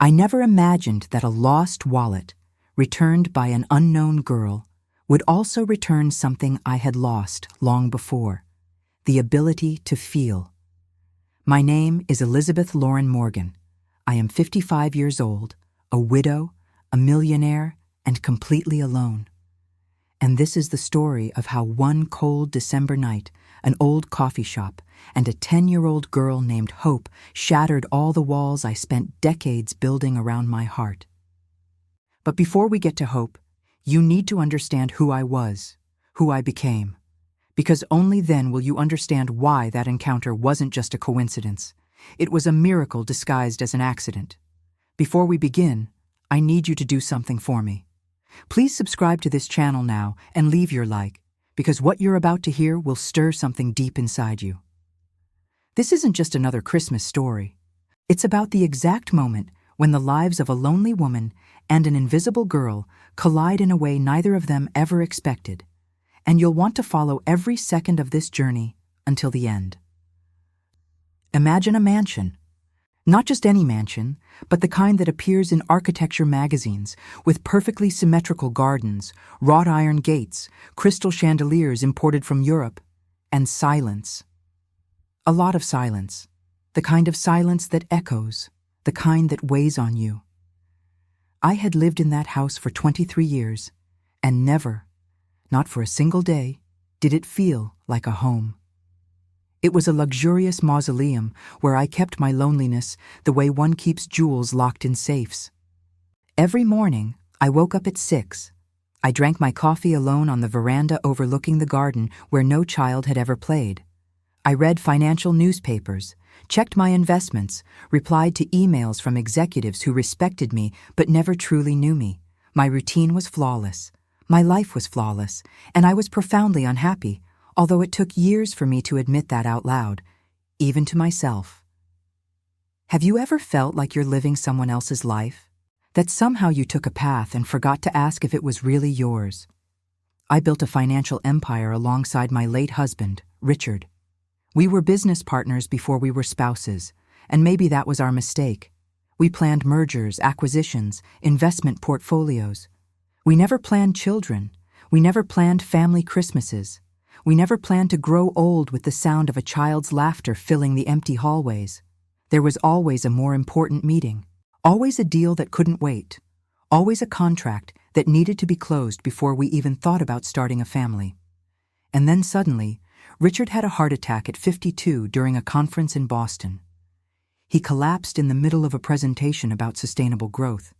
I never imagined that a lost wallet, returned by an unknown girl, would also return something I had lost long before: the ability to feel. My name is Elizabeth Lauren Morgan. I am 55 years old, a widow, a millionaire, and completely alone. And this is the story of how one cold December night, an old coffee shop, and a 10-year-old girl named Hope shattered all the walls I spent decades building around my heart. But before we get to Hope, you need to understand who I was, who I became, because only then will you understand why that encounter wasn't just a coincidence. It was a miracle disguised as an accident. Before we begin, I need you to do something for me. Please subscribe to this channel now and leave your like, because what you're about to hear will stir something deep inside you. This isn't just another Christmas story. It's about the exact moment when the lives of a lonely woman and an invisible girl collide in a way neither of them ever expected, and you'll want to follow every second of this journey until the end. Imagine a mansion. Not just any mansion, but the kind that appears in architecture magazines, with perfectly symmetrical gardens, wrought iron gates, crystal chandeliers imported from Europe, and silence. A lot of silence. The kind of silence that echoes, the kind that weighs on you. I had lived in that house for 23 years, and never, not for a single day, did it feel like a home. It was a luxurious mausoleum where I kept my loneliness the way one keeps jewels locked in safes. Every morning, I woke up at 6. I drank my coffee alone on the veranda overlooking the garden where no child had ever played. I read financial newspapers, checked my investments, replied to emails from executives who respected me but never truly knew me. My routine was flawless. My life was flawless, and I was profoundly unhappy, although it took years for me to admit that out loud, even to myself. Have you ever felt like you're living someone else's life? That somehow you took a path and forgot to ask if it was really yours? I built a financial empire alongside my late husband, Richard. We were business partners before we were spouses, and maybe that was our mistake. We planned mergers, acquisitions, investment portfolios. We never planned children. We never planned family Christmases. We never planned to grow old with the sound of a child's laughter filling the empty hallways. There was always a more important meeting, always a deal that couldn't wait, always a contract that needed to be closed before we even thought about starting a family. And then suddenly, Richard had a heart attack at 52 during a conference in Boston. He collapsed in the middle of a presentation about sustainable growth.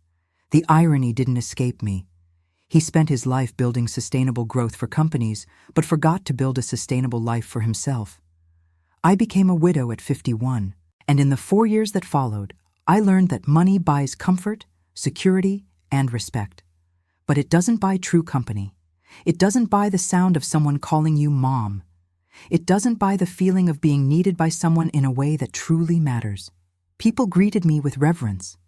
The irony didn't escape me. He spent his life building sustainable growth for companies, but forgot to build a sustainable life for himself. I became a widow at 51, and in the 4 years that followed, I learned that money buys comfort, security, and respect. But it doesn't buy true company. It doesn't buy the sound of someone calling you mom. It doesn't buy the feeling of being needed by someone in a way that truly matters. People greeted me with reverence.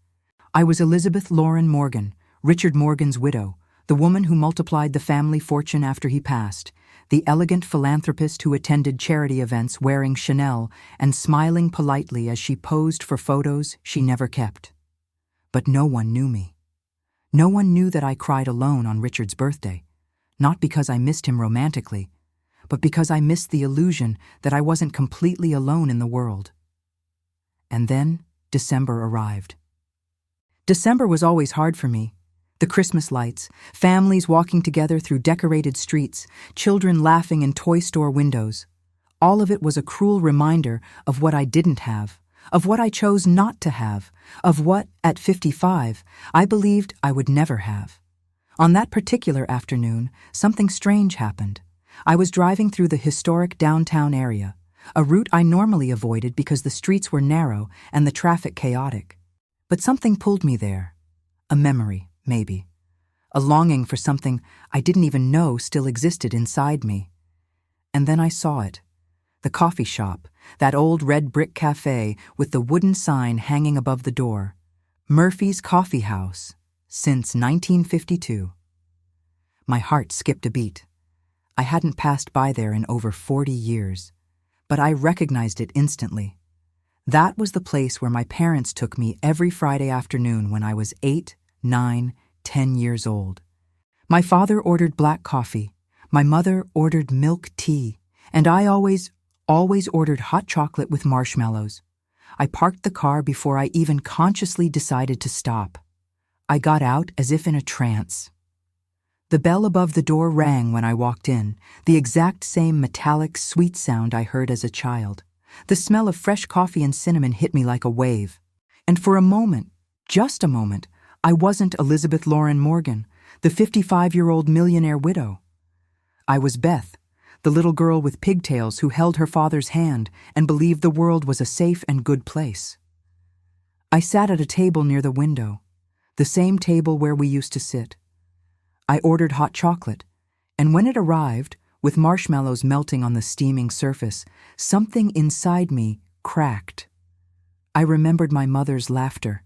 I was Elizabeth Lauren Morgan, Richard Morgan's widow, the woman who multiplied the family fortune after he passed, the elegant philanthropist who attended charity events wearing Chanel and smiling politely as she posed for photos she never kept. But no one knew me. No one knew that I cried alone on Richard's birthday, not because I missed him romantically, but because I missed the illusion that I wasn't completely alone in the world. And then December arrived. December was always hard for me. The Christmas lights, families walking together through decorated streets, children laughing in toy store windows. All of it was a cruel reminder of what I didn't have, of what I chose not to have, of what, at 55, I believed I would never have. On that particular afternoon, something strange happened. I was driving through the historic downtown area, a route I normally avoided because the streets were narrow and the traffic chaotic. But something pulled me there. A memory. Maybe. A longing for something I didn't even know still existed inside me. And then I saw it. The coffee shop, that old red brick cafe with the wooden sign hanging above the door. Murphy's Coffee House, since 1952. My heart skipped a beat. I hadn't passed by there in over 40 years, but I recognized it instantly. That was the place where my parents took me every Friday afternoon when I was 8, 9, 10 years old. My father ordered black coffee, my mother ordered milk tea, and I always ordered hot chocolate with marshmallows. I parked the car before I even consciously decided to stop. I got out as if in a trance. The bell above the door rang when I walked in, the exact same metallic, sweet sound I heard as a child. The smell of fresh coffee and cinnamon hit me like a wave. And for a moment, just a moment, I wasn't Elizabeth Lauren Morgan, the 55-year-old millionaire widow. I was Beth, the little girl with pigtails who held her father's hand and believed the world was a safe and good place. I sat at a table near the window, the same table where we used to sit. I ordered hot chocolate, and when it arrived, with marshmallows melting on the steaming surface, something inside me cracked. I remembered my mother's laughter,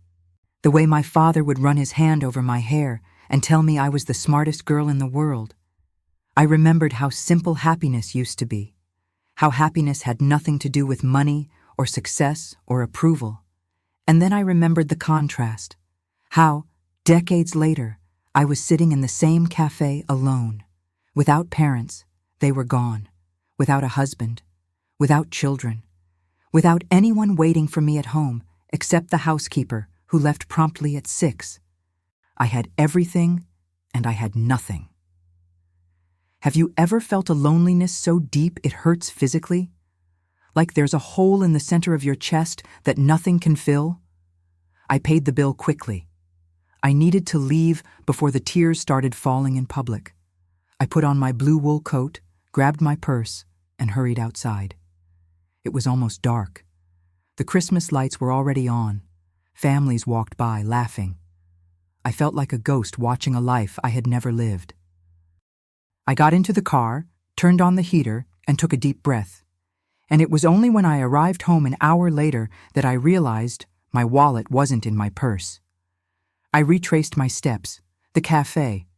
the way my father would run his hand over my hair and tell me I was the smartest girl in the world. I remembered how simple happiness used to be, how happiness had nothing to do with money or success or approval. And then I remembered the contrast, how, decades later, I was sitting in the same cafe alone, without parents, they were gone, without a husband, without children, without anyone waiting for me at home except the housekeeper who left promptly at 6. I had everything and I had nothing. Have you ever felt a loneliness so deep it hurts physically? Like there's a hole in the center of your chest that nothing can fill? I paid the bill quickly. I needed to leave before the tears started falling in public. I put on my blue wool coat, grabbed my purse, and hurried outside. It was almost dark. The Christmas lights were already on. Families walked by, laughing. I felt like a ghost watching a life I had never lived. I got into the car, turned on the heater, and took a deep breath. And it was only when I arrived home an hour later that I realized my wallet wasn't in my purse. I retraced my steps. The cafe.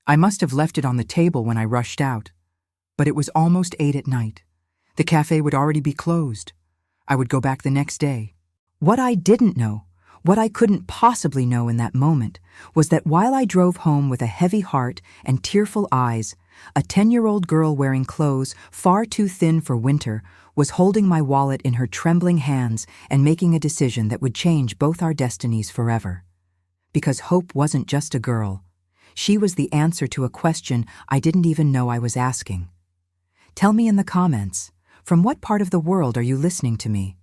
I must have left it on the table when I rushed out. But it was almost 8 at night. The cafe would already be closed. I would go back the next day. What I didn't know, what I couldn't possibly know in that moment, was that while I drove home with a heavy heart and tearful eyes, a 10-year-old girl wearing clothes far too thin for winter was holding my wallet in her trembling hands and making a decision that would change both our destinies forever. Because Hope wasn't just a girl. She was the answer to a question I didn't even know I was asking. Tell me in the comments, from what part of the world are you listening to me?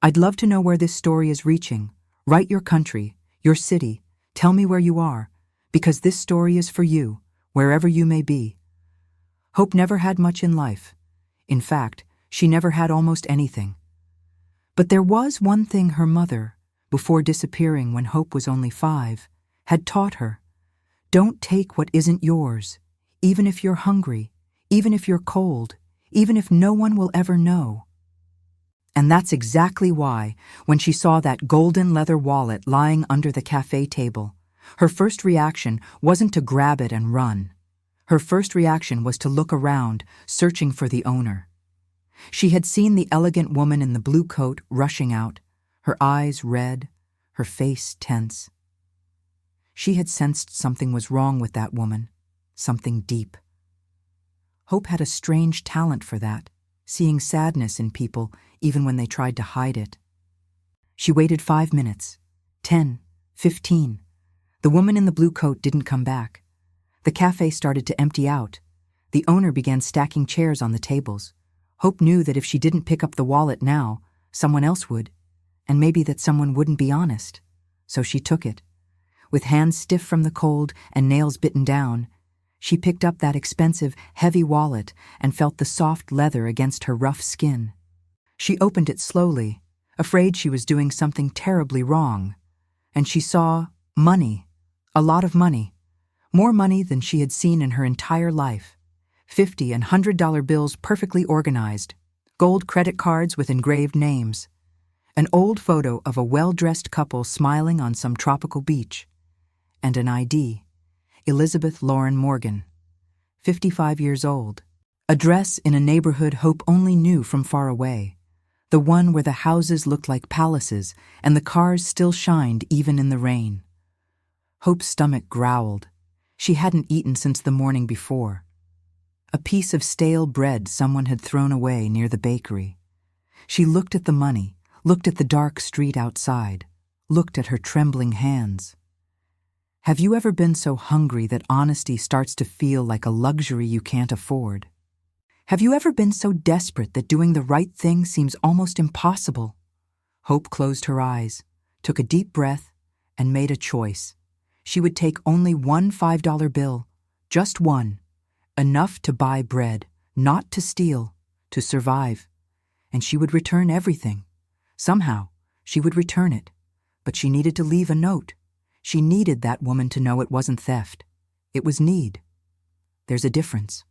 I'd love to know where this story is reaching. Write your country, your city, tell me where you are, because this story is for you, wherever you may be. Hope never had much in life. In fact, she never had almost anything. But there was one thing her mother, before disappearing when Hope was only 5, had taught her. Don't take what isn't yours, even if you're hungry, even if you're cold, even if no one will ever know. And that's exactly why, when she saw that golden leather wallet lying under the cafe table, her first reaction wasn't to grab it and run. Her first reaction was to look around, searching for the owner. She had seen the elegant woman in the blue coat rushing out, her eyes red, her face tense. She had sensed something was wrong with that woman, something deep. Hope had a strange talent for that, seeing sadness in people even when they tried to hide it. She waited 5 minutes, 10, 15. The woman in the blue coat didn't come back. The cafe started to empty out. The owner began stacking chairs on the tables. Hope knew that if she didn't pick up the wallet now, someone else would, and maybe that someone wouldn't be honest. So she took it. With hands stiff from the cold and nails bitten down, she picked up that expensive, heavy wallet and felt the soft leather against her rough skin. She opened it slowly, afraid she was doing something terribly wrong, and she saw money, a lot of money, more money than she had seen in her entire life. $50 and $100 bills perfectly organized, gold credit cards with engraved names, an old photo of a well-dressed couple smiling on some tropical beach, and an ID, Elizabeth Lauren Morgan, 55 years old, address in a neighborhood Hope only knew from far away, The one where the houses looked like palaces and the cars still shined even in the rain. Hope's stomach growled. She hadn't eaten since the morning before. A piece of stale bread someone had thrown away near the bakery. She looked at the money, looked at the dark street outside, looked at her trembling hands. Have you ever been so hungry that honesty starts to feel like a luxury you can't afford? Have you ever been so desperate that doing the right thing seems almost impossible? Hope closed her eyes, took a deep breath, and made a choice. She would take only one $5 bill, just one, enough to buy bread, not to steal, to survive. And she would return everything. Somehow, she would return it. But she needed to leave a note. She needed that woman to know it wasn't theft. It was need. There's a difference.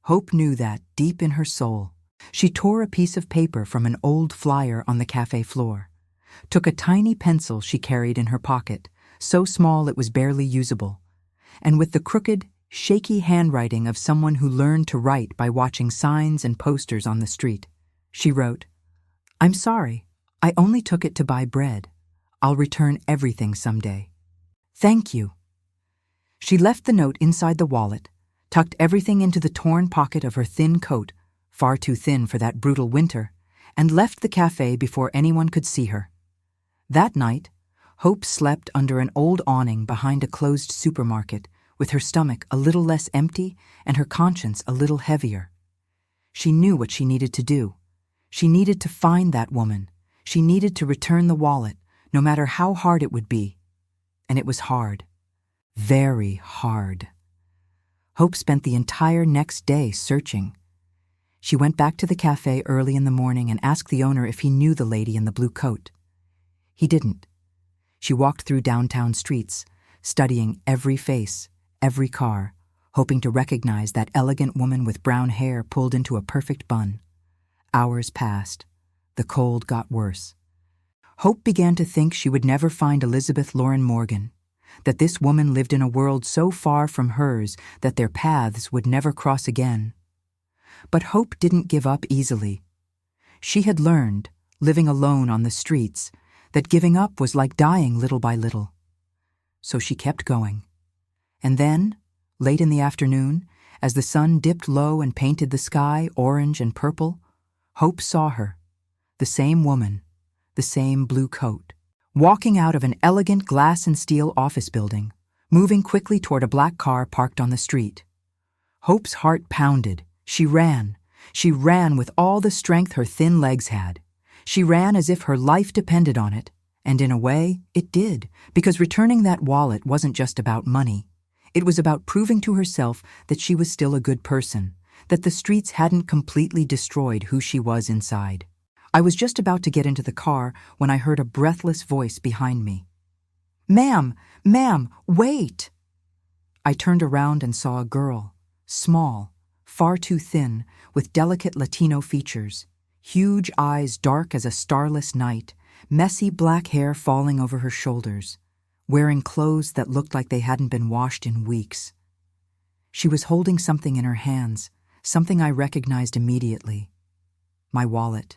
Hope knew that deep in her soul. She tore a piece of paper from an old flyer on the cafe floor, took a tiny pencil she carried in her pocket, so small it was barely usable, and with the crooked, shaky handwriting of someone who learned to write by watching signs and posters on the street, she wrote, "I'm sorry, I only took it to buy bread. I'll return everything someday. Thank you." She left the note inside the wallet, tucked everything into the torn pocket of her thin coat, far too thin for that brutal winter, and left the cafe before anyone could see her. That night, Hope slept under an old awning behind a closed supermarket, with her stomach a little less empty and her conscience a little heavier. She knew what she needed to do. She needed to find that woman. She needed to return the wallet, no matter how hard it would be. And it was hard. Very hard. Hope spent the entire next day searching. She went back to the cafe early in the morning and asked the owner if he knew the lady in the blue coat. He didn't. She walked through downtown streets, studying every face, every car, hoping to recognize that elegant woman with brown hair pulled into a perfect bun. Hours passed. The cold got worse. Hope began to think she would never find Elizabeth Lauren Morgan, that this woman lived in a world so far from hers that their paths would never cross again. But Hope didn't give up easily. She had learned, living alone on the streets, that giving up was like dying little by little. So she kept going. And then, late in the afternoon, as the sun dipped low and painted the sky orange and purple, Hope saw her, the same woman, the same blue coat, walking out of an elegant glass and steel office building, moving quickly toward a black car parked on the street. Hope's heart pounded. She ran. She ran with all the strength her thin legs had. She ran as if her life depended on it, and in a way, it did, because returning that wallet wasn't just about money. It was about proving to herself that she was still a good person, that the streets hadn't completely destroyed who she was inside. I was just about to get into the car when I heard a breathless voice behind me. "Ma'am, wait!" I turned around and saw a girl, small, far too thin, with delicate Latino features, huge eyes dark as a starless night, messy black hair falling over her shoulders, wearing clothes that looked like they hadn't been washed in weeks. She was holding something in her hands, something I recognized immediately. My wallet.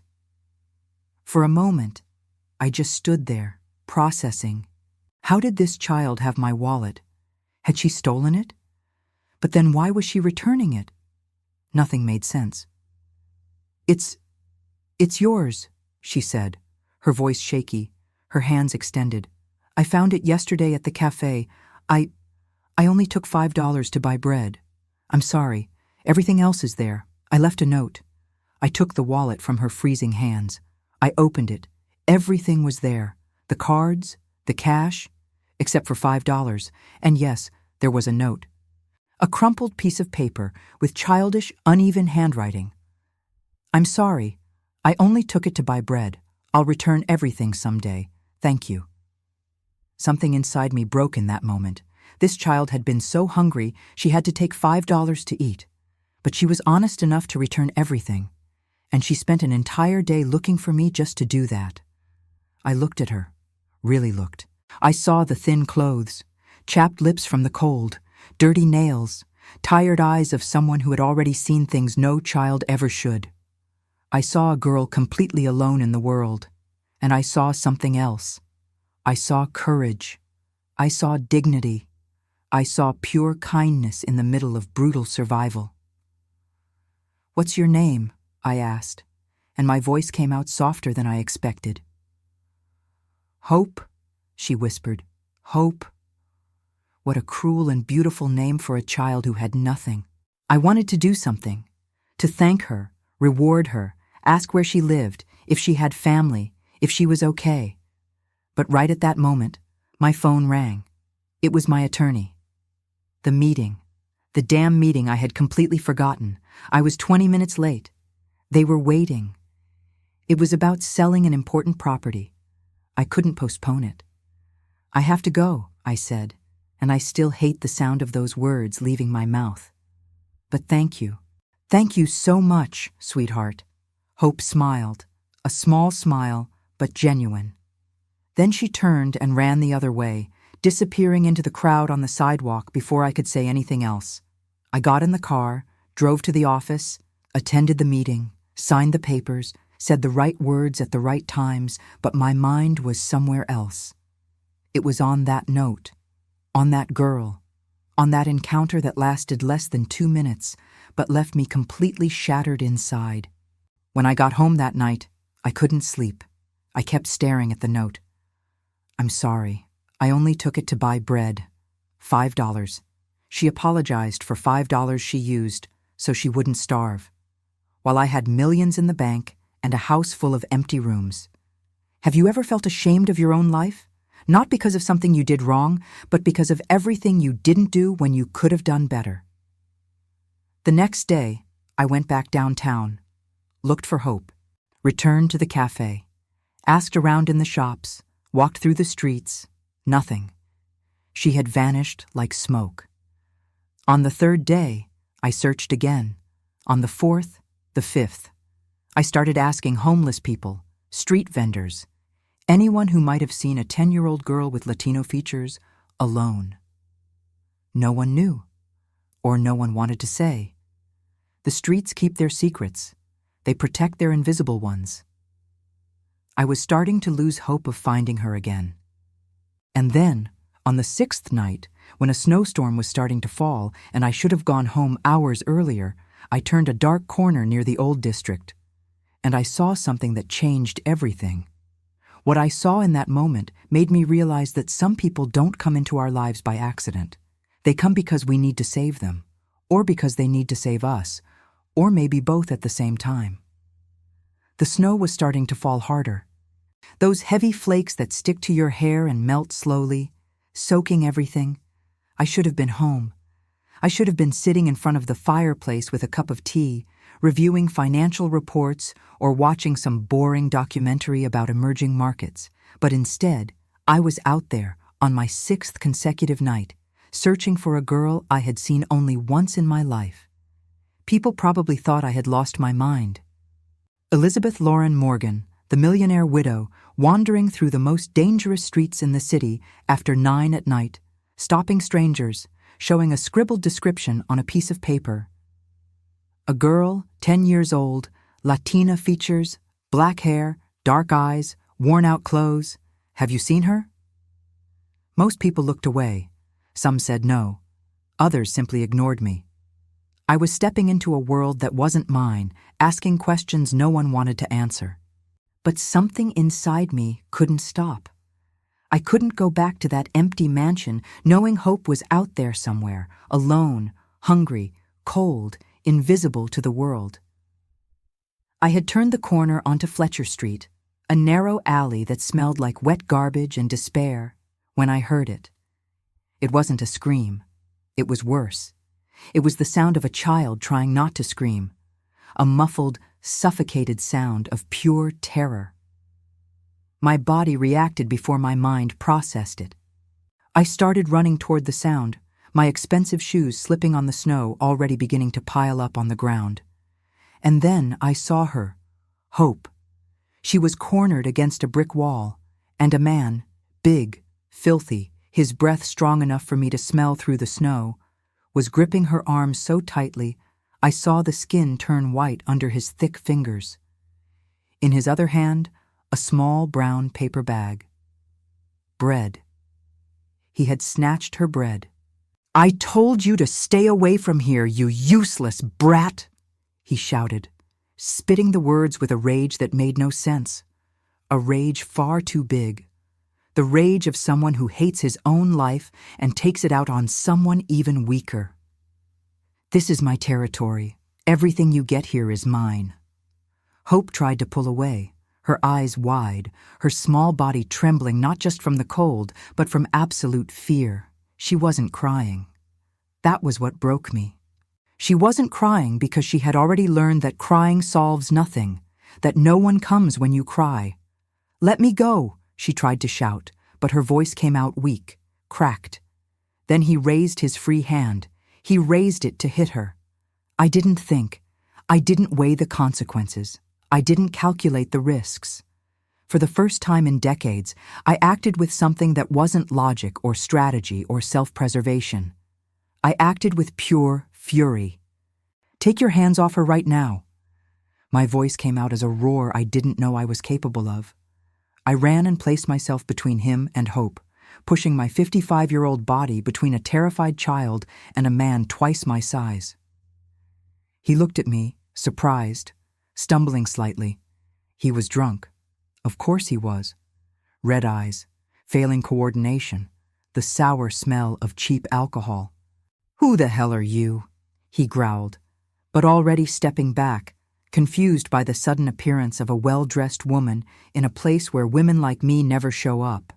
For a moment, I just stood there, processing. How did this child have my wallet? Had she stolen it? But then why was she returning it? Nothing made sense. It's yours," she said, her voice shaky, her hands extended. "I found it yesterday at the cafe. I only took $5 to buy bread. I'm sorry. Everything else is there. I left a note." I took the wallet from her freezing hands. I opened it. Everything was there. The cards, the cash, except for $5. And yes, there was a note. A crumpled piece of paper with childish, uneven handwriting. "I'm sorry. I only took it to buy bread. I'll return everything someday. Thank you." Something inside me broke in that moment. This child had been so hungry she had to take $5 to eat. But she was honest enough to return everything. And she spent an entire day looking for me just to do that. I looked at her. Really looked. I saw the thin clothes, chapped lips from the cold, dirty nails, tired eyes of someone who had already seen things no child ever should. I saw a girl completely alone in the world, and I saw something else. I saw courage. I saw dignity. I saw pure kindness in the middle of brutal survival. "What's your name?" I asked, and my voice came out softer than I expected. "Hope," she whispered. "Hope." What a cruel and beautiful name for a child who had nothing. I wanted to do something, to thank her, reward her, ask where she lived, if she had family, if she was okay. But right at that moment, my phone rang. It was my attorney. The meeting. The damn meeting I had completely forgotten. I was 20 minutes late. They were waiting. It was about selling an important property. I couldn't postpone it. "I have to go," I said, and I still hate the sound of those words leaving my mouth. "But thank you. Thank you so much, sweetheart." Hope smiled, a small smile, but genuine. Then she turned and ran the other way, disappearing into the crowd on the sidewalk before I could say anything else. I got in the car, drove to the office, attended the meeting, signed the papers, said the right words at the right times, but my mind was somewhere else. It was on that note, on that girl, on that encounter that lasted less than 2 minutes, but left me completely shattered inside. When I got home that night, I couldn't sleep. I kept staring at the note. "I'm sorry. I only took it to buy bread. $5. She apologized for $5 she used so she wouldn't starve, while I had millions in the bank and a house full of empty rooms. Have you ever felt ashamed of your own life? Not because of something you did wrong, but because of everything you didn't do when you could have done better." The next day, I went back downtown, looked for Hope, returned to the cafe, asked around in the shops, walked through the streets. Nothing. She had vanished like smoke. On the 3rd day, I searched again. On the 4th, the 5th. I started asking homeless people, street vendors, anyone who might have seen a 10-year-old girl with Latino features alone. No one knew, or no one wanted to say. The streets keep their secrets. They protect their invisible ones. I was starting to lose hope of finding her again. And then, on the 6th night, when a snowstorm was starting to fall and I should have gone home hours earlier, I turned a dark corner near the old district, and I saw something that changed everything. What I saw in that moment made me realize that some people don't come into our lives by accident. They come because we need to save them, or because they need to save us, or maybe both at the same time. The snow was starting to fall harder. Those heavy flakes that stick to your hair and melt slowly, soaking everything. I should have been home. I should have been sitting in front of the fireplace with a cup of tea, reviewing financial reports or watching some boring documentary about emerging markets. But instead, I was out there on my 6th consecutive night, searching for a girl I had seen only once in my life. People probably thought I had lost my mind. Elizabeth Lauren Morgan, the millionaire widow, wandering through the most dangerous streets in the city after 9 at night, stopping strangers, showing a scribbled description on a piece of paper. A girl, 10 years old, Latina features, black hair, dark eyes, worn-out clothes. Have you seen her? Most people looked away. Some said no. Others simply ignored me. I was stepping into a world that wasn't mine, asking questions no one wanted to answer. But something inside me couldn't stop. I couldn't go back to that empty mansion knowing Hope was out there somewhere, alone, hungry, cold, invisible to the world. I had turned the corner onto Fletcher Street, a narrow alley that smelled like wet garbage and despair, when I heard it. It wasn't a scream. It was worse. It was the sound of a child trying not to scream, a muffled, suffocated sound of pure terror. My body reacted before my mind processed it. I started running toward the sound, my expensive shoes slipping on the snow already beginning to pile up on the ground. And then I saw her, Hope. She was cornered against a brick wall, and a man, big, filthy, his breath strong enough for me to smell through the snow, was gripping her arm so tightly I saw the skin turn white under his thick fingers. In his other hand, a small brown paper bag. Bread. He had snatched her bread. "I told you to stay away from here, you useless brat!" he shouted, spitting the words with a rage that made no sense. A rage far too big. The rage of someone who hates his own life and takes it out on someone even weaker. "This is my territory. Everything you get here is mine." Hope tried to pull away, her eyes wide, her small body trembling not just from the cold, but from absolute fear. She wasn't crying. That was what broke me. She wasn't crying because she had already learned that crying solves nothing, that no one comes when you cry. "Let me go," she tried to shout, but her voice came out weak, cracked. Then he raised his free hand. He raised it to hit her. I didn't think. I didn't weigh the consequences. I didn't calculate the risks. For the first time in decades, I acted with something that wasn't logic or strategy or self-preservation. I acted with pure fury. "Take your hands off her right now." My voice came out as a roar I didn't know I was capable of. I ran and placed myself between him and Hope, pushing my 55-year-old body between a terrified child and a man twice my size. He looked at me, surprised, stumbling slightly. He was drunk. Of course he was. Red eyes, failing coordination, the sour smell of cheap alcohol. "Who the hell are you?" he growled, but already stepping back, confused by the sudden appearance of a well-dressed woman in a place where women like me never show up.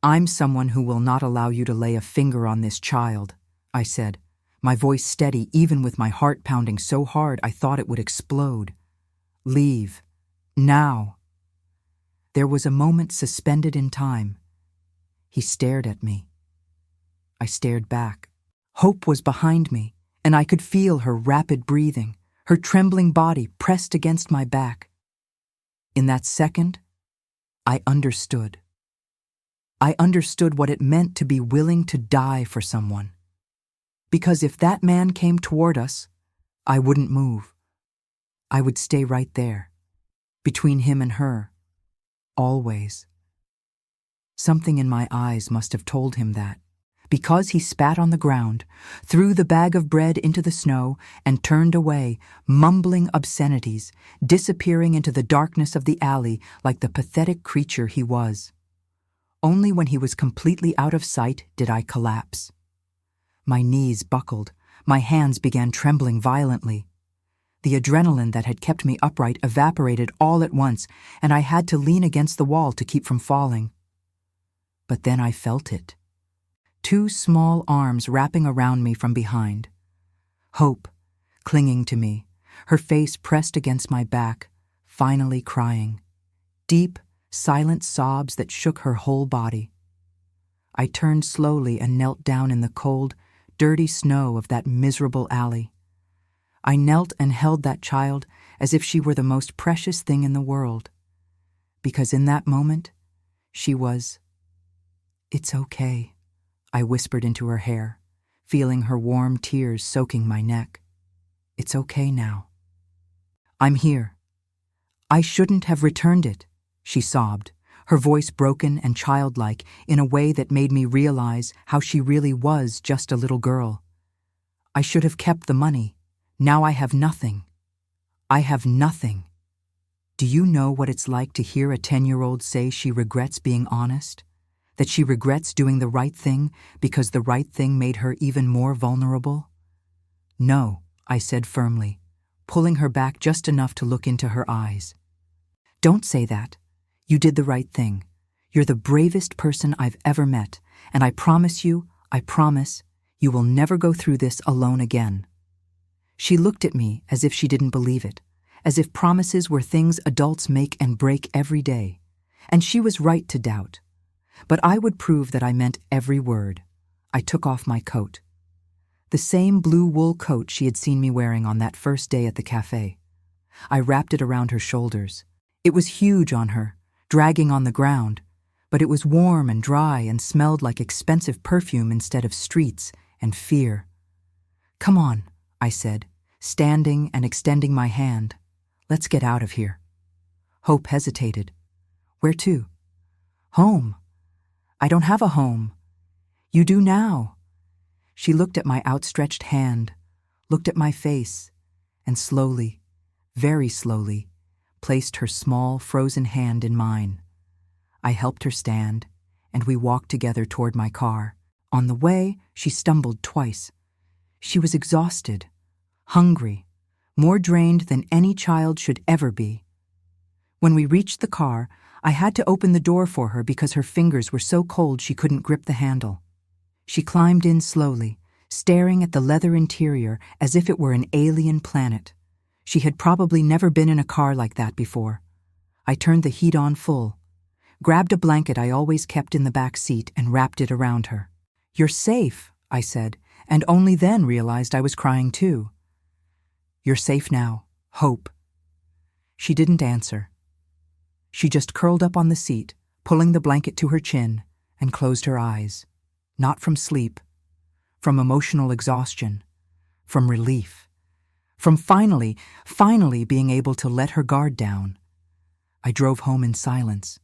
"I'm someone who will not allow you to lay a finger on this child," I said, my voice steady even with my heart pounding so hard I thought it would explode. "Leave. Now." There was a moment suspended in time. He stared at me. I stared back. Hope was behind me, and I could feel her rapid breathing, her trembling body pressed against my back. In that second, I understood. I understood what it meant to be willing to die for someone. Because if that man came toward us, I wouldn't move. I would stay right there, between him and her, always. Something in my eyes must have told him that, because he spat on the ground, threw the bag of bread into the snow, and turned away, mumbling obscenities, disappearing into the darkness of the alley like the pathetic creature he was. Only when he was completely out of sight did I collapse. My knees buckled, my hands began trembling violently. The adrenaline that had kept me upright evaporated all at once, and I had to lean against the wall to keep from falling. But then I felt it. 2 small arms wrapping around me from behind. Hope, clinging to me, her face pressed against my back, finally crying. Deep, silent sobs that shook her whole body. I turned slowly and knelt down in the cold, dirty snow of that miserable alley. I knelt and held that child as if she were the most precious thing in the world. Because in that moment, she was... "It's okay," I whispered into her hair, feeling her warm tears soaking my neck. "It's okay now. I'm here. I shouldn't have returned it," she sobbed, her voice broken and childlike in a way that made me realize how she really was just a little girl. "I should have kept the money. Now I have nothing. I have nothing." Do you know what it's like to hear a 10-year-old say she regrets being honest? That she regrets doing the right thing because the right thing made her even more vulnerable? "No," I said firmly, pulling her back just enough to look into her eyes. "Don't say that. You did the right thing. You're the bravest person I've ever met, and I promise, you will never go through this alone again." She looked at me as if she didn't believe it, as if promises were things adults make and break every day. And she was right to doubt. But I would prove that I meant every word. I took off my coat. The same blue wool coat she had seen me wearing on that first day at the cafe. I wrapped it around her shoulders. It was huge on her, dragging on the ground, but it was warm and dry and smelled like expensive perfume instead of streets and fear. "Come on," I said, standing and extending my hand. "Let's get out of here." Hope hesitated. Where to? Home. I don't have a home. You do now. She looked at my outstretched hand, looked at my face, and slowly, very slowly, placed her small, frozen hand in mine. I helped her stand, and we walked together toward my car. On the way, she stumbled twice. She was exhausted, hungry, more drained than any child should ever be. When we reached the car, I had to open the door for her because her fingers were so cold she couldn't grip the handle. She climbed in slowly, staring at the leather interior as if it were an alien planet. She had probably never been in a car like that before. I turned the heat on full, grabbed a blanket I always kept in the back seat and wrapped it around her. "You're safe," I said, and only then realized I was crying too. "You're safe now, Hope." She didn't answer. She just curled up on the seat, pulling the blanket to her chin, and closed her eyes. Not from sleep, from emotional exhaustion, from relief, from finally being able to let her guard down. I drove home in silence.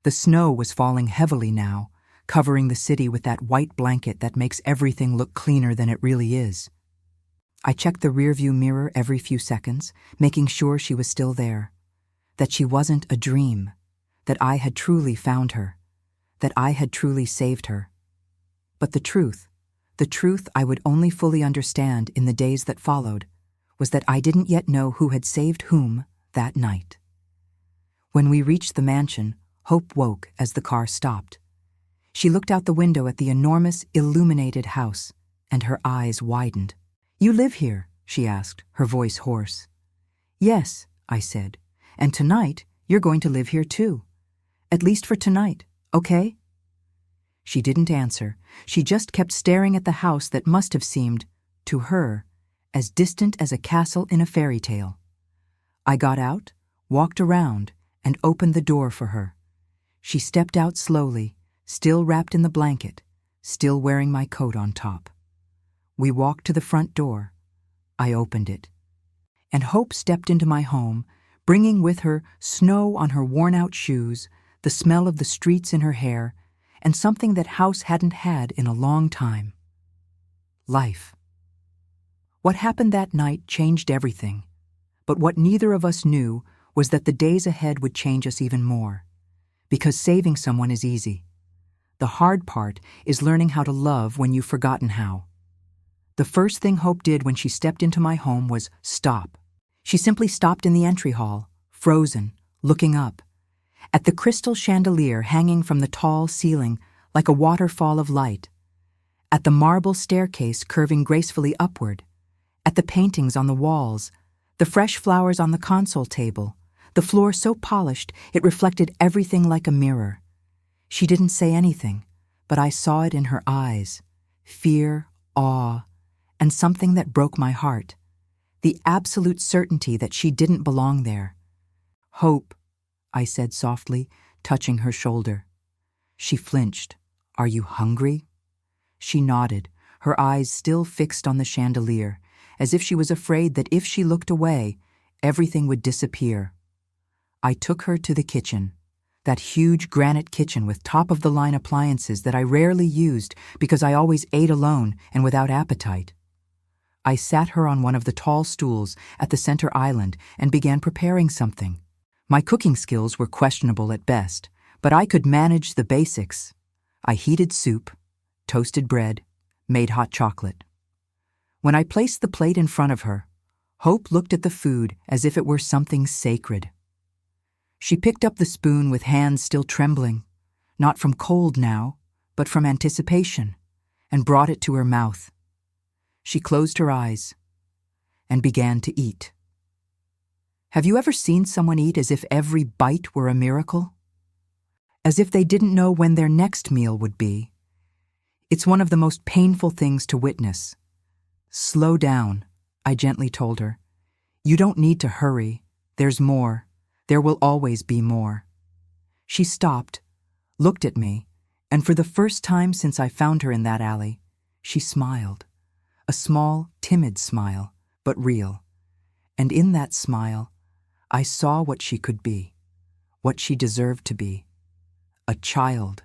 The snow was falling heavily now, covering the city with that white blanket that makes everything look cleaner than it really is. I checked the rearview mirror every few seconds, making sure she was still there, that she wasn't a dream, that I had truly found her, that I had truly saved her. But the truth I would only fully understand in the days that followed, was that I didn't yet know who had saved whom that night. When we reached the mansion, Hope woke as the car stopped. She looked out the window at the enormous, illuminated house, and her eyes widened. "You live here?" she asked, her voice hoarse. "Yes," I said, "and tonight you're going to live here too. At least for tonight, okay?" She didn't answer. She just kept staring at the house that must have seemed, to her, as distant as a castle in a fairy tale. I got out, walked around, and opened the door for her. She stepped out slowly, still wrapped in the blanket, still wearing my coat on top. We walked to the front door. I opened it. And Hope stepped into my home, bringing with her snow on her worn-out shoes, the smell of the streets in her hair, and something that house hadn't had in a long time. Life. What happened that night changed everything, but what neither of us knew was that the days ahead would change us even more. Because saving someone is easy. The hard part is learning how to love when you've forgotten how. The first thing Hope did when she stepped into my home was stop. She simply stopped in the entry hall, frozen, looking up, at the crystal chandelier hanging from the tall ceiling like a waterfall of light, at the marble staircase curving gracefully upward, at the paintings on the walls, the fresh flowers on the console table, the floor so polished it reflected everything like a mirror. She didn't say anything, but I saw it in her eyes, fear, awe, and something that broke my heart, the absolute certainty that she didn't belong there. "Hope," I said softly, touching her shoulder. She flinched. "Are you hungry?" She nodded, her eyes still fixed on the chandelier, as if she was afraid that if she looked away, everything would disappear. I took her to the kitchen, that huge granite kitchen with top-of-the-line appliances that I rarely used because I always ate alone and without appetite. I sat her on one of the tall stools at the center island and began preparing something. My cooking skills were questionable at best, but I could manage the basics. I heated soup, toasted bread, made hot chocolate. When I placed the plate in front of her, Hope looked at the food as if it were something sacred. She picked up the spoon with hands still trembling, not from cold now, but from anticipation, and brought it to her mouth. She closed her eyes and began to eat. Have you ever seen someone eat as if every bite were a miracle? As if they didn't know when their next meal would be? It's one of the most painful things to witness. "Slow down," I gently told her. "You don't need to hurry. There's more. There will always be more." She stopped, looked at me, and for the first time since I found her in that alley, she smiled. A small, timid smile, but real. And in that smile, I saw what she could be. what she deserved to be. A child.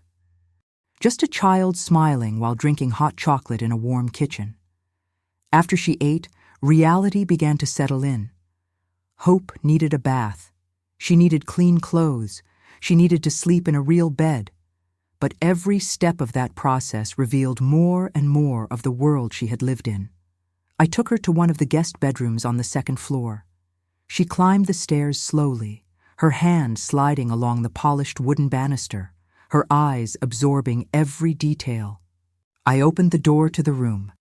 Just a child smiling while drinking hot chocolate in a warm kitchen. After she ate, reality began to settle in. Hope needed a bath. She needed clean clothes. She needed to sleep in a real bed. But every step of that process revealed more and more of the world she had lived in. I took her to one of the guest bedrooms on the second floor. She climbed the stairs slowly, her hand sliding along the polished wooden banister, her eyes absorbing every detail. I opened the door to the room.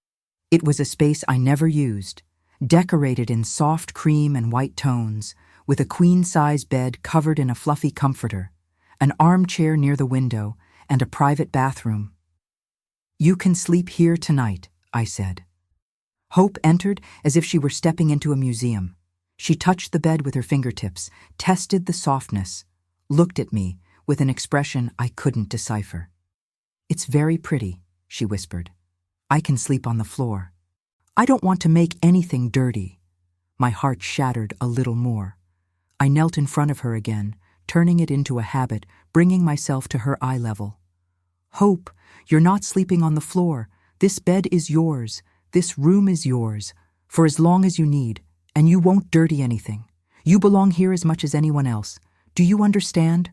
It was a space I never used, decorated in soft cream and white tones, with a queen-size bed covered in a fluffy comforter, an armchair near the window, and a private bathroom. "You can sleep here tonight," I said. Hope entered as if she were stepping into a museum. She touched the bed with her fingertips, tested the softness, looked at me with an expression I couldn't decipher. "It's very pretty," she whispered. "I can sleep on the floor. I don't want to make anything dirty." My heart shattered a little more. I knelt in front of her again, turning it into a habit, bringing myself to her eye level. "Hope, you're not sleeping on the floor. This bed is yours. This room is yours, for as long as you need, and you won't dirty anything. You belong here as much as anyone else. Do you understand?"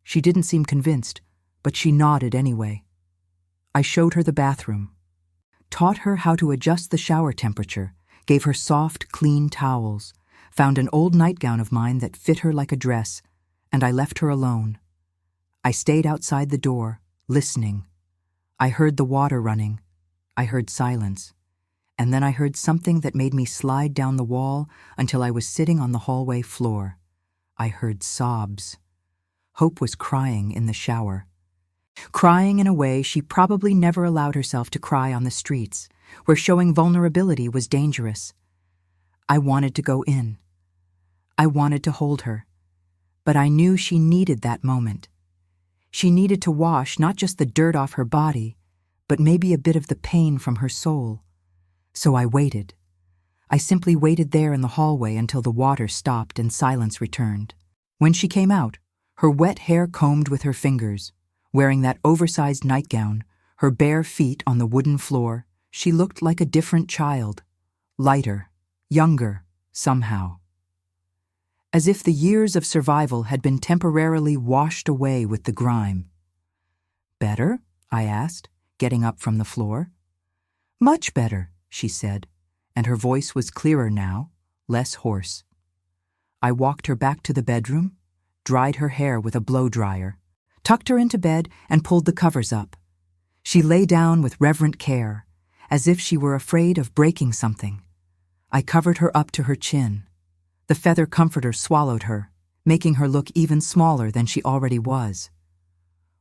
She didn't seem convinced, but she nodded anyway. I showed her the bathroom, taught her how to adjust the shower temperature, gave her soft, clean towels, found an old nightgown of mine that fit her like a dress, and I left her alone. I stayed outside the door, listening. I heard the water running. I heard silence. And then I heard something that made me slide down the wall until I was sitting on the hallway floor. I heard sobs. Hope was crying in the shower. Crying in a way she probably never allowed herself to cry on the streets, where showing vulnerability was dangerous. I wanted to go in. I wanted to hold her. But I knew she needed that moment. She needed to wash not just the dirt off her body, but maybe a bit of the pain from her soul. So I waited. I simply waited there in the hallway until the water stopped and silence returned. When she came out, her wet hair combed with her fingers, wearing that oversized nightgown, her bare feet on the wooden floor, she looked like a different child, lighter, younger, somehow. As if the years of survival had been temporarily washed away with the grime. "Better?" I asked, getting up from the floor. "Much better," she said, and her voice was clearer now, less hoarse. I walked her back to the bedroom, dried her hair with a blow-dryer, tucked her into bed, and pulled the covers up. She lay down with reverent care, as if she were afraid of breaking something. I covered her up to her chin. The feather comforter swallowed her, making her look even smaller than she already was.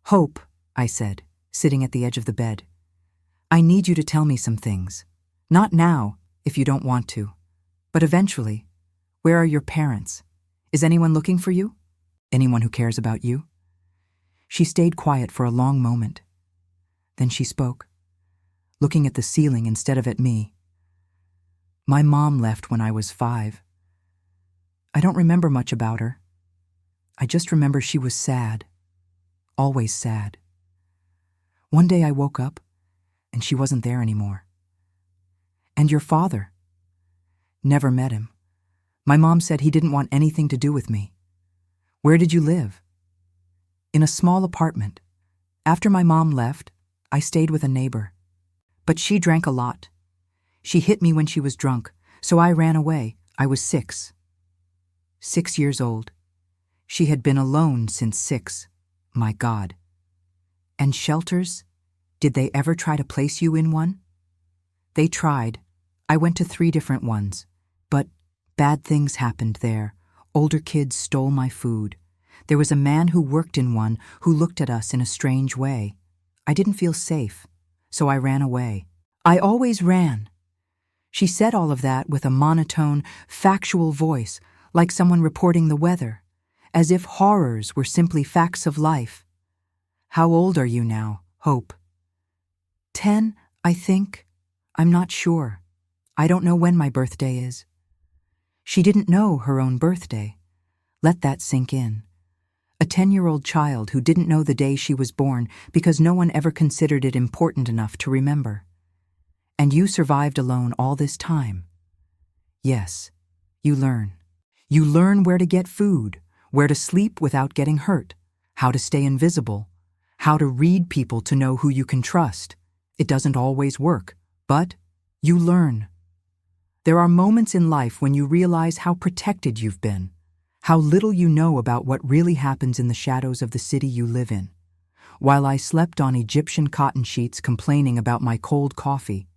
"Hope," I said, sitting at the edge of the bed, "I need you to tell me some things. Not now, if you don't want to, but eventually. Where are your parents? Is anyone looking for you? Anyone who cares about you?" She stayed quiet for a long moment. Then she spoke, looking at the ceiling instead of at me. "My mom left when I was 5. I don't remember much about her. I just remember she was sad, always sad. One day I woke up, and she wasn't there anymore. And your father? Never met him. My mom said he didn't want anything to do with me. Where did you live?" "In a small apartment. After my mom left, I stayed with a neighbor. But she drank a lot. She hit me when she was drunk, so I ran away. I was 6. 6 years old. She had been alone since 6. My God. And shelters? Did they ever try to place you in one?" "They tried. I went to 3 different ones. But bad things happened there. Older kids stole my food. There was a man who worked in one who looked at us in a strange way. I didn't feel safe, so I ran away. I always ran." She said all of that with a monotone, factual voice, like someone reporting the weather, as if horrors were simply facts of life. "How old are you now, Hope?" 10, I think. I'm not sure. I don't know when my birthday is." She didn't know her own birthday. Let that sink in. A 10-year-old child who didn't know the day she was born because no one ever considered it important enough to remember. And you survived alone all this time. Yes, you learn. You learn where to get food, where to sleep without getting hurt, how to stay invisible, how to read people to know who you can trust. It doesn't always work, but you learn. There are moments in life when you realize how protected you've been, how little you know about what really happens in the shadows of the city you live in. While I slept on Egyptian cotton sheets complaining about my cold coffee,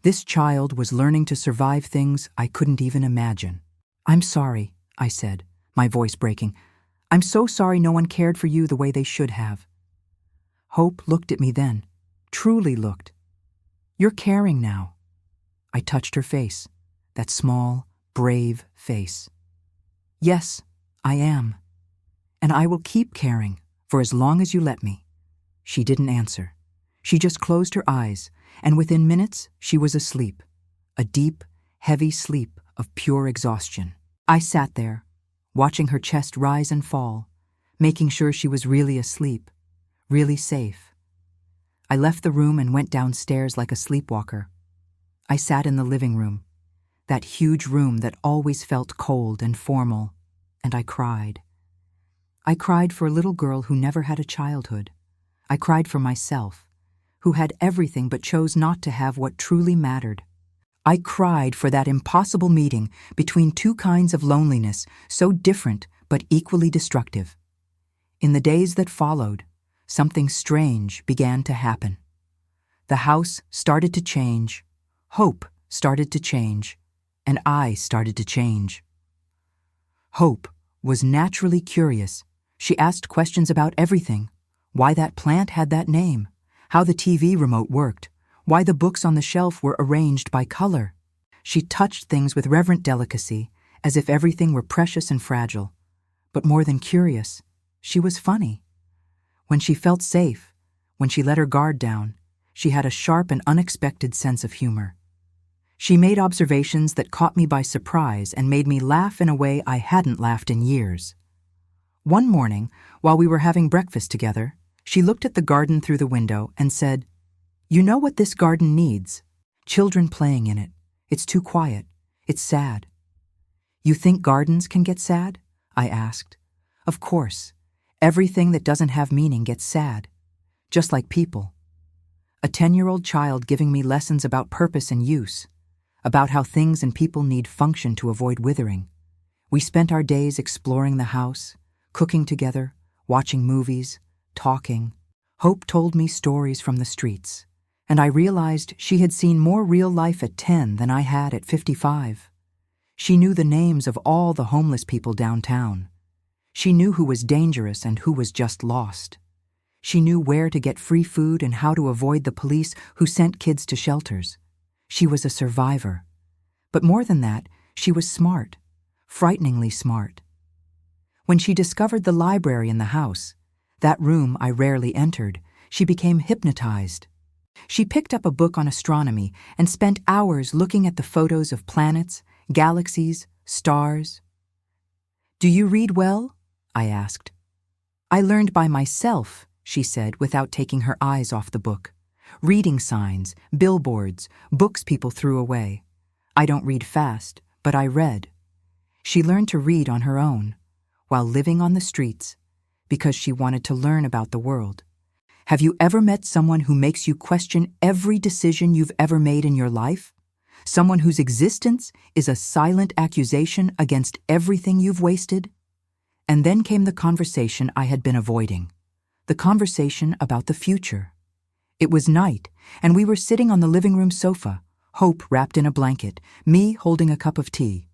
this child was learning to survive things I couldn't even imagine. "I'm sorry," I said, my voice breaking. "I'm so sorry no one cared for you the way they should have." Hope looked at me then, truly looked. "You're caring now." I touched her face, that small, brave face. "Yes, I am. And I will keep caring for as long as you let me." She didn't answer. She just closed her eyes, and within minutes she was asleep, a deep, heavy sleep of pure exhaustion. I sat there, watching her chest rise and fall, making sure she was really asleep, really safe. I left the room and went downstairs like a sleepwalker. I sat in the living room, that huge room that always felt cold and formal, and I cried. I cried for a little girl who never had a childhood. I cried for myself, who had everything but chose not to have what truly mattered. I cried for that impossible meeting between two kinds of loneliness so different but equally destructive. In the days that followed, something strange began to happen. The house started to change, Hope started to change, and I started to change. Hope was naturally curious. She asked questions about everything: why that plant had that name, how the TV remote worked, why the books on the shelf were arranged by color. She touched things with reverent delicacy, as if everything were precious and fragile. But more than curious, she was funny. When she felt safe, when she let her guard down, she had a sharp and unexpected sense of humor. She made observations that caught me by surprise and made me laugh in a way I hadn't laughed in years. One morning, while we were having breakfast together, she looked at the garden through the window and said, "You know what this garden needs? Children playing in it. It's too quiet. It's sad." "You think gardens can get sad?" I asked. "Of course. Everything that doesn't have meaning gets sad. Just like people." A 10-year-old child giving me lessons about purpose and use, about how things and people need function to avoid withering. We spent our days exploring the house, cooking together, watching movies, talking. Hope told me stories from the streets, and I realized she had seen more real life at 10 than I had at 55. She knew the names of all the homeless people downtown. She knew who was dangerous and who was just lost. She knew where to get free food and how to avoid the police who sent kids to shelters. She was a survivor. But more than that, she was smart, frighteningly smart. When she discovered the library in the house, that room I rarely entered, she became hypnotized. She picked up a book on astronomy and spent hours looking at the photos of planets, galaxies, stars. "Do you read well?" I asked. "I learned by myself," she said without taking her eyes off the book. "Reading signs, billboards, books people threw away. I don't read fast, but I read." She learned to read on her own, while living on the streets, because she wanted to learn about the world. Have you ever met someone who makes you question every decision you've ever made in your life? Someone whose existence is a silent accusation against everything you've wasted? And then came the conversation I had been avoiding, the conversation about the future. It was night, and we were sitting on the living room sofa, Hope wrapped in a blanket, me holding a cup of tea.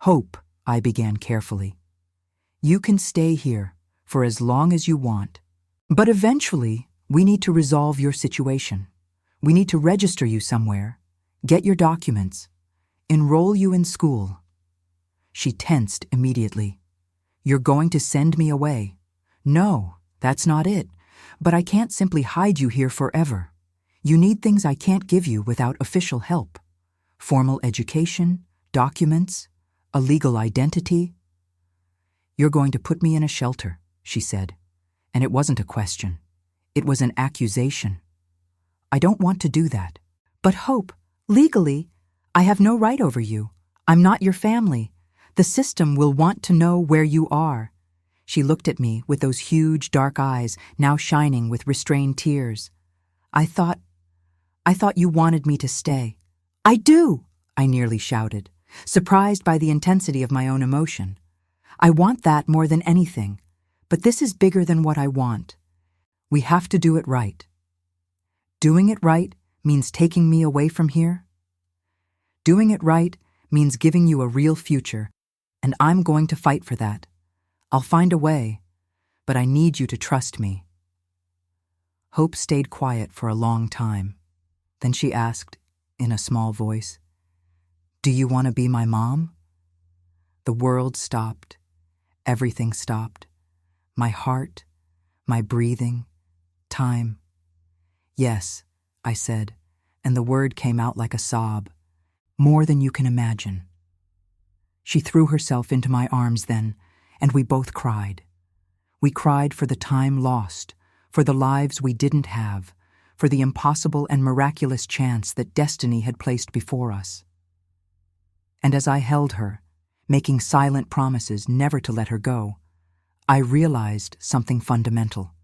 "Hope," I began carefully, "you can stay here for as long as you want. But eventually, we need to resolve your situation. We need to register you somewhere, get your documents, enroll you in school." She tensed immediately. "You're going to send me away." "No, that's not it. But I can't simply hide you here forever. You need things I can't give you without official help. Formal education, documents, a legal identity." "You're going to put me in a shelter," she said, and it wasn't a question. It was an accusation. I don't want to do that. But Hope, legally, I have no right over you. I'm not your family. The system will want to know where you are. She looked at me with those huge dark eyes now shining with restrained tears. I thought you wanted me to stay. I do, I nearly shouted, surprised by the intensity of my own emotion. I want that more than anything, but this is bigger than what I want. We have to do it right. Doing it right means taking me away from here. Doing it right means giving you a real future, and I'm going to fight for that. I'll find a way, but I need you to trust me. Hope stayed quiet for a long time. Then she asked, in a small voice, "Do you want to be my mom?" The world stopped. Everything stopped. My heart, my breathing, time. "Yes," I said, and the word came out like a sob. "More than you can imagine." She threw herself into my arms then, and we both cried. We cried for the time lost, for the lives we didn't have, for the impossible and miraculous chance that destiny had placed before us. And as I held her, making silent promises never to let her go, I realized something fundamental.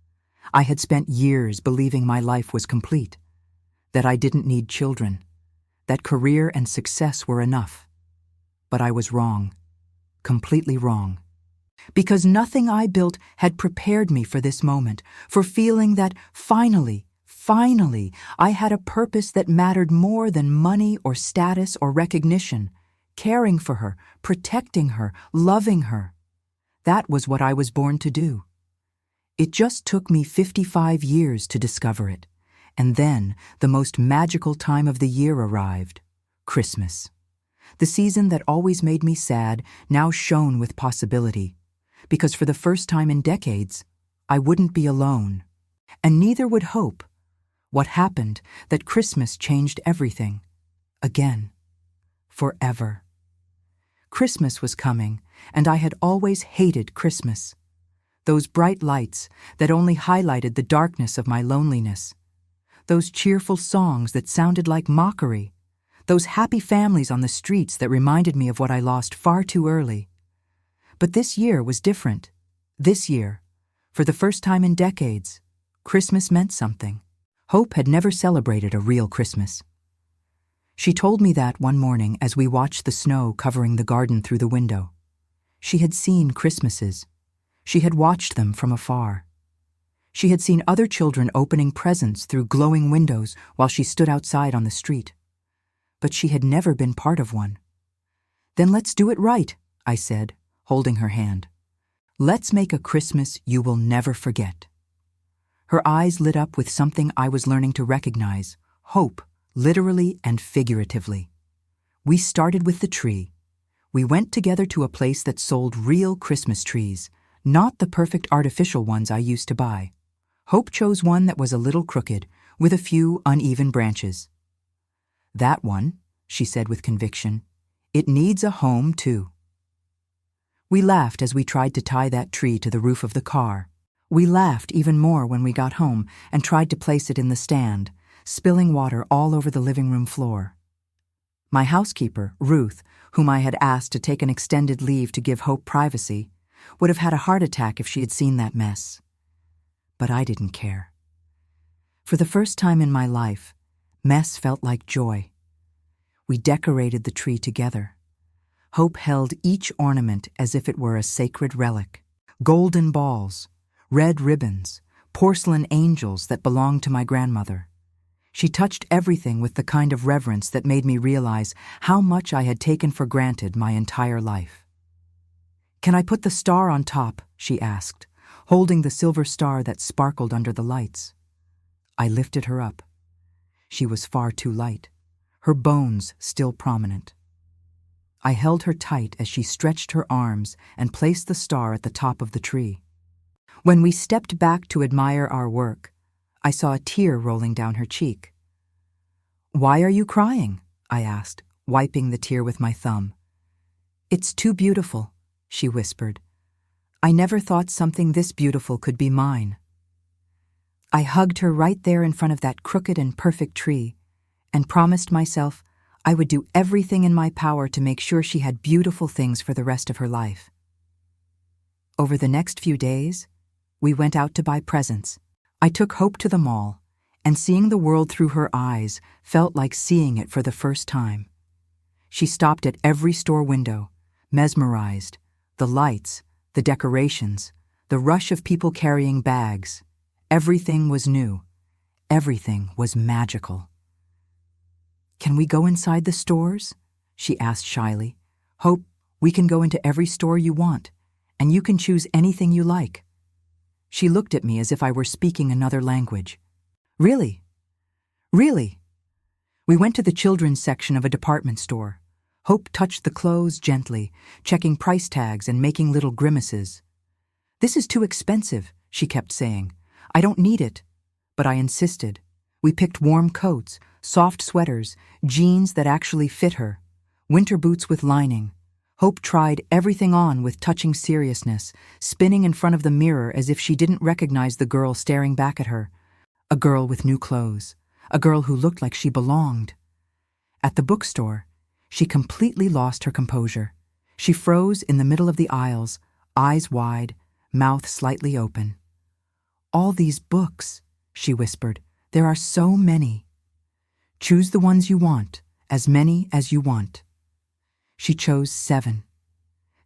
I had spent years believing my life was complete, that I didn't need children, that career and success were enough. But I was wrong, completely wrong. Because nothing I built had prepared me for this moment, for feeling that finally, I had a purpose that mattered more than money or status or recognition, caring for her, protecting her, loving her. That was what I was born to do. It just took me 55 years to discover it, and then the most magical time of the year arrived, Christmas. The season that always made me sad now shone with possibility, because for the first time in decades, I wouldn't be alone, and neither would Hope. What happened that Christmas changed everything, again, forever. Christmas was coming, and I had always hated Christmas. Those bright lights that only highlighted the darkness of my loneliness. Those cheerful songs that sounded like mockery. Those happy families on the streets that reminded me of what I lost far too early. But this year was different. This year, for the first time in decades, Christmas meant something. Hope had never celebrated a real Christmas. She told me that one morning as we watched the snow covering the garden through the window. She had seen Christmases. She had watched them from afar. She had seen other children opening presents through glowing windows while she stood outside on the street. But she had never been part of one. "Then let's do it right," I said, holding her hand. "Let's make a Christmas you will never forget." Her eyes lit up with something I was learning to recognize, hope, literally and figuratively. We started with the tree. We went together to a place that sold real Christmas trees, not the perfect artificial ones I used to buy. Hope chose one that was a little crooked, with a few uneven branches. "That one," she said with conviction, "it needs a home too." We laughed as we tried to tie that tree to the roof of the car. We laughed even more when we got home and tried to place it in the stand, spilling water all over the living room floor. My housekeeper, Ruth, whom I had asked to take an extended leave to give Hope privacy, would have had a heart attack if she had seen that mess. But I didn't care. For the first time in my life, mess felt like joy. We decorated the tree together. Hope held each ornament as if it were a sacred relic. Golden balls, red ribbons, porcelain angels that belonged to my grandmother. She touched everything with the kind of reverence that made me realize how much I had taken for granted my entire life. "Can I put the star on top?" she asked, holding the silver star that sparkled under the lights. I lifted her up. She was far too light, her bones still prominent. I held her tight as she stretched her arms and placed the star at the top of the tree. When we stepped back to admire our work, I saw a tear rolling down her cheek. "Why are you crying?" I asked, wiping the tear with my thumb. "It's too beautiful," she whispered. I never thought something this beautiful could be mine. I hugged her right there in front of that crooked and perfect tree and promised myself I would do everything in my power to make sure she had beautiful things for the rest of her life. Over the next few days, we went out to buy presents. I took Hope to the mall, and seeing the world through her eyes felt like seeing it for the first time. She stopped at every store window, mesmerized, the lights, the decorations, the rush of people carrying bags. Everything was new. Everything was magical. "Can we go inside the stores?" she asked shyly. "Hope, we can go into every store you want, and you can choose anything you like." She looked at me as if I were speaking another language. "Really? Really?" We went to the children's section of a department store. Hope touched the clothes gently, checking price tags and making little grimaces. "This is too expensive," she kept saying. "I don't need it." But I insisted. We picked warm coats, soft sweaters, jeans that actually fit her, winter boots with lining. Hope tried everything on with touching seriousness, spinning in front of the mirror as if she didn't recognize the girl staring back at her. A girl with new clothes, a girl who looked like she belonged. At the bookstore, she completely lost her composure. She froze in the middle of the aisles, eyes wide, mouth slightly open. "All these books," she whispered. "There are so many." "Choose the ones you want, as many as you want." She chose 7.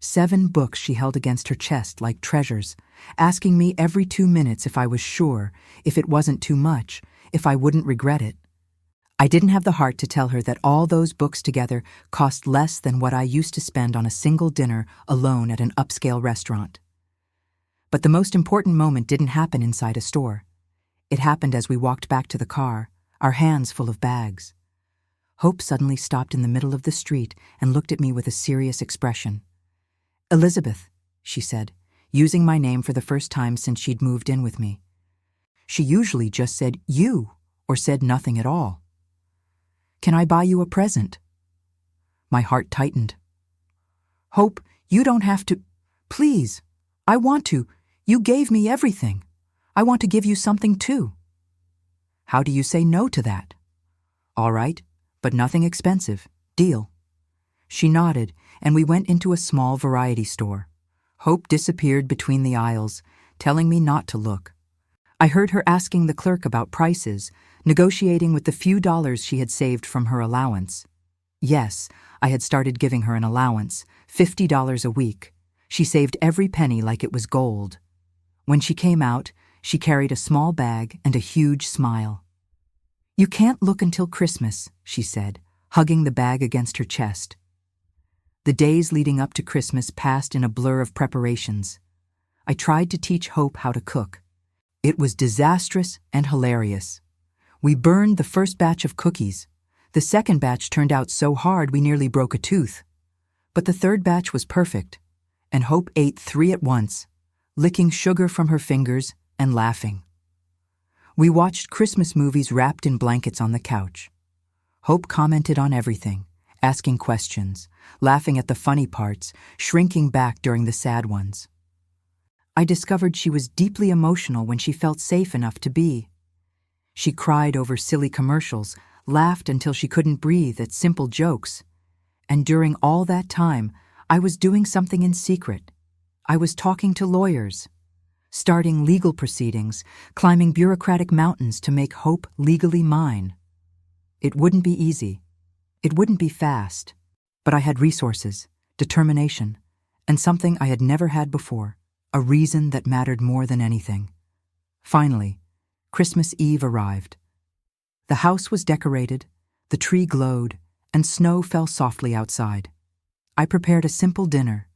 7 books she held against her chest like treasures, asking me every 2 minutes if I was sure, if it wasn't too much, if I wouldn't regret it. I didn't have the heart to tell her that all those books together cost less than what I used to spend on a single dinner alone at an upscale restaurant. But the most important moment didn't happen inside a store. It happened as we walked back to the car, our hands full of bags. Hope suddenly stopped in the middle of the street and looked at me with a serious expression. "Elizabeth," she said, using my name for the first time since she'd moved in with me. She usually just said "you" or said nothing at all. "Can I buy you a present?" My heart tightened. "Hope, you don't have to. Please, I want to. You gave me everything. I want to give you something too." "How do you say no to that?" "All right, but nothing expensive. Deal." She nodded, and we went into a small variety store. Hope disappeared between the aisles, telling me not to look. I heard her asking the clerk about prices, negotiating with the few dollars she had saved from her allowance. Yes, I had started giving her an allowance, $50 a week. She saved every penny like it was gold. When she came out, she carried a small bag and a huge smile. "You can't look until Christmas," she said, hugging the bag against her chest. The days leading up to Christmas passed in a blur of preparations. I tried to teach Hope how to cook. It was disastrous and hilarious. We burned the first batch of cookies. The second batch turned out so hard we nearly broke a tooth. But the third batch was perfect, and Hope ate 3 at once, licking sugar from her fingers and laughing. We watched Christmas movies wrapped in blankets on the couch. Hope commented on everything, asking questions, laughing at the funny parts, shrinking back during the sad ones. I discovered she was deeply emotional when she felt safe enough to be. She cried over silly commercials, laughed until she couldn't breathe at simple jokes. And during all that time, I was doing something in secret. I was talking to lawyers, starting legal proceedings, climbing bureaucratic mountains to make Hope legally mine. It wouldn't be easy. It wouldn't be fast. But I had resources, determination, and something I had never had before, a reason that mattered more than anything. Finally, Christmas Eve arrived. The house was decorated, the tree glowed, and snow fell softly outside. I prepared a simple dinner: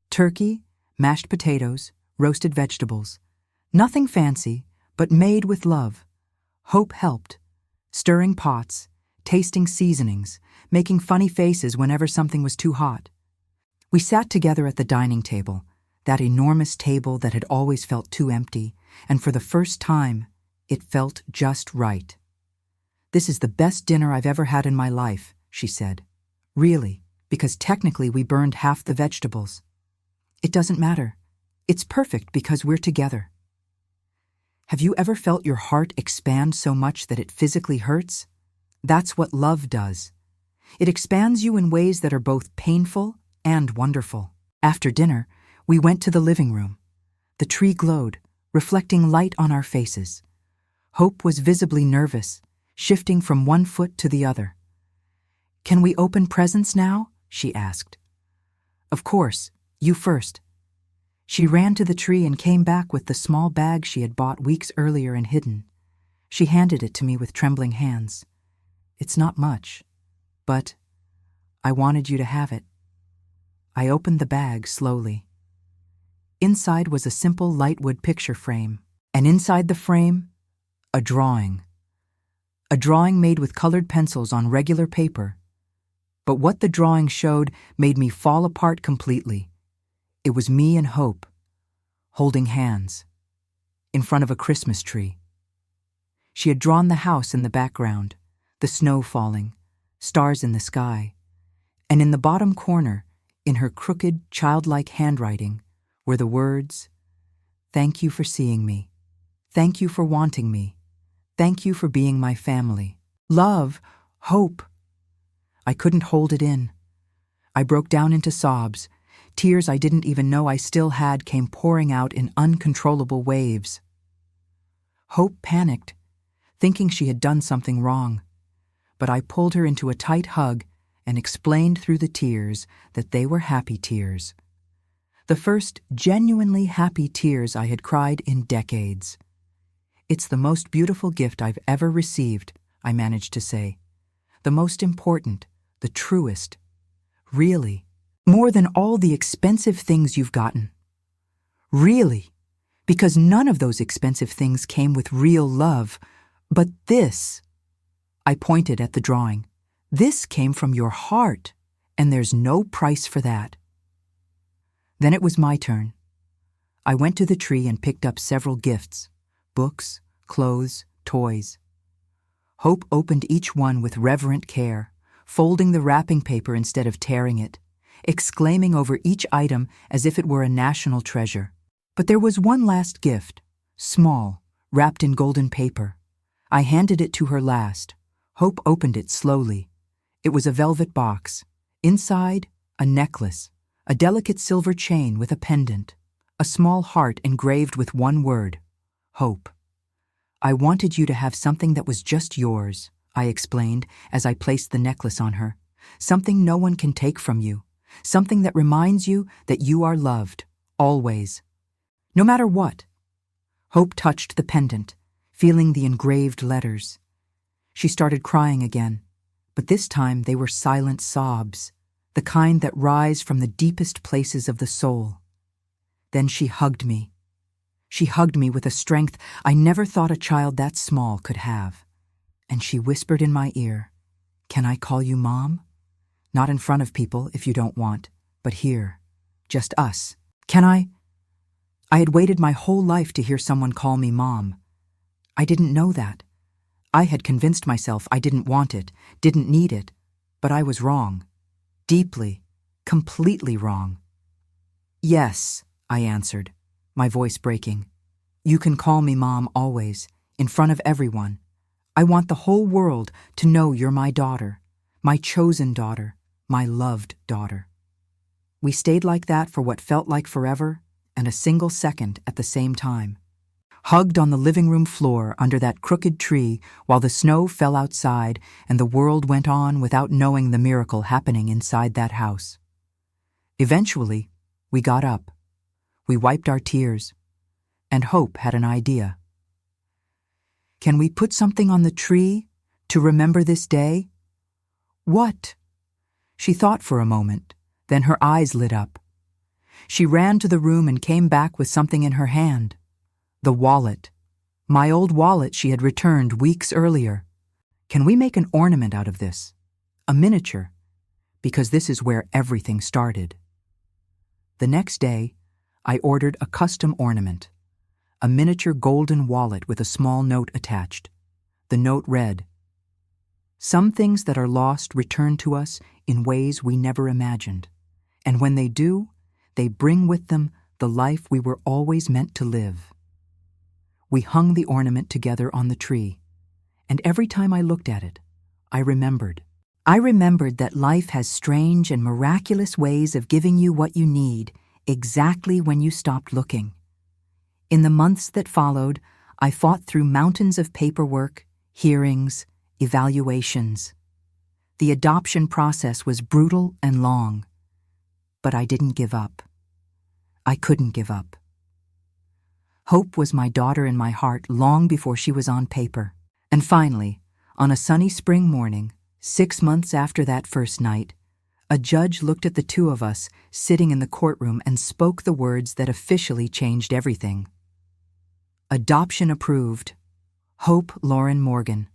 turkey, mashed potatoes, roasted vegetables. Nothing fancy, but made with love. Hope helped, stirring pots, tasting seasonings, making funny faces whenever something was too hot. We sat together at the dining table, that enormous table that had always felt too empty, and for the first time, it felt just right. "This is the best dinner I've ever had in my life," she said. "Really, because technically we burned half the vegetables." "It doesn't matter. It's perfect because we're together. Have you ever felt your heart expand so much that it physically hurts? That's what love does. It expands you in ways that are both painful and wonderful. After dinner, we went to the living room. The tree glowed, reflecting light on our faces. Hope was visibly nervous, shifting from one foot to the other. "Can we open presents now?" she asked. "Of course, you first." She ran to the tree and came back with the small bag she had bought weeks earlier and hidden. She handed it to me with trembling hands. "It's not much, but I wanted you to have it." I opened the bag slowly. Inside was a simple lightwood picture frame, and inside the frame, a drawing. A drawing made with colored pencils on regular paper. But what the drawing showed made me fall apart completely. It was me and Hope, holding hands, in front of a Christmas tree. She had drawn the house in the background, the snow falling, stars in the sky, and in the bottom corner, in her crooked, childlike handwriting, were the words, "Thank you for seeing me. Thank you for wanting me. Thank you for being my family. Love, Hope." I couldn't hold it in. I broke down into sobs. Tears I didn't even know I still had came pouring out in uncontrollable waves. Hope panicked, thinking she had done something wrong. But I pulled her into a tight hug and explained through the tears that they were happy tears. The first genuinely happy tears I had cried in decades. "It's the most beautiful gift I've ever received," I managed to say. "The most important, the truest. Really. More than all the expensive things you've gotten. Really. Because none of those expensive things came with real love. But this," I pointed at the drawing, "this came from your heart, and there's no price for that." Then it was my turn. I went to the tree and picked up several gifts, books, clothes, toys. Hope opened each one with reverent care, folding the wrapping paper instead of tearing it, exclaiming over each item as if it were a national treasure. But there was one last gift, small, wrapped in golden paper. I handed it to her last. Hope opened it slowly. It was a velvet box. Inside, a necklace, a delicate silver chain with a pendant, a small heart engraved with one word, Hope. "I wanted you to have something that was just yours," I explained as I placed the necklace on her. "Something no one can take from you. Something that reminds you that you are loved, always. No matter what." Hope touched the pendant, feeling the engraved letters. She started crying again, but this time they were silent sobs, the kind that rise from the deepest places of the soul. Then she hugged me. She hugged me with a strength I never thought a child that small could have. And she whispered in my ear, "Can I call you Mom? Not in front of people if you don't want, but here, just us. Can I?" I had waited my whole life to hear someone call me Mom. I didn't know that. I had convinced myself I didn't want it, didn't need it, but I was wrong. Deeply, completely wrong. "Yes," I answered, my voice breaking. "You can call me Mom always, in front of everyone. I want the whole world to know you're my daughter, my chosen daughter, my loved daughter." We stayed like that for what felt like forever and a single second at the same time. Hugged on the living room floor under that crooked tree while the snow fell outside and the world went on without knowing the miracle happening inside that house. Eventually, we got up. We wiped our tears, and Hope had an idea. "Can we put something on the tree to remember this day?" "What?" She thought for a moment, then her eyes lit up. She ran to the room and came back with something in her hand. The wallet. My old wallet she had returned weeks earlier. "Can we make an ornament out of this? A miniature? Because this is where everything started." The next day, I ordered a custom ornament, a miniature golden wallet with a small note attached. The note read, "Some things that are lost return to us in ways we never imagined, and when they do, they bring with them the life we were always meant to live. We hung the ornament together on the tree, and every time I looked at it, I remembered. I remembered that life has strange and miraculous ways of giving you what you need exactly when you stopped looking. In the months that followed, I fought through mountains of paperwork, hearings, evaluations. The adoption process was brutal and long, but I didn't give up. I couldn't give up. Hope was my daughter in my heart long before she was on paper. And finally, on a sunny spring morning, 6 months after that first night, a judge looked at the two of us sitting in the courtroom and spoke the words that officially changed everything. Adoption approved. Hope Lauren Morgan.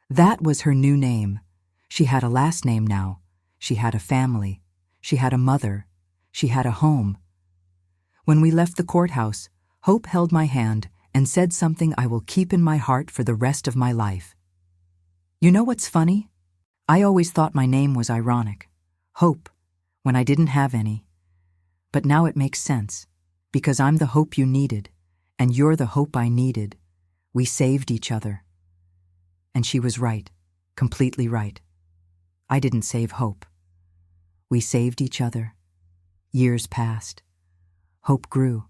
That was her new name. She had a last name now. She had a family. She had a mother. She had a home. When we left the courthouse, Hope held my hand and said something I will keep in my heart for the rest of my life. You know what's funny? I always thought my name was ironic. Hope, when I didn't have any. But now it makes sense, because I'm the hope you needed, and you're the hope I needed. We saved each other. And she was right, completely right. I didn't save Hope. We saved each other. Years passed. Hope grew,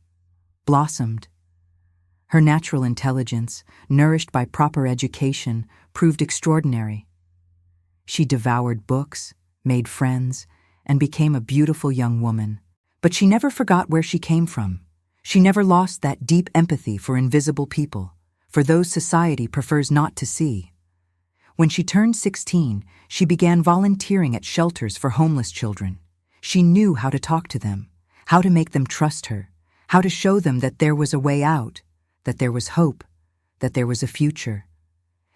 blossomed. Her natural intelligence, nourished by proper education, proved extraordinary. She devoured books, made friends, and became a beautiful young woman. But she never forgot where she came from. She never lost that deep empathy for invisible people, for those society prefers not to see. When she turned 16, she began volunteering at shelters for homeless children. She knew how to talk to them, how to make them trust her, how to show them that there was a way out, that there was hope, that there was a future.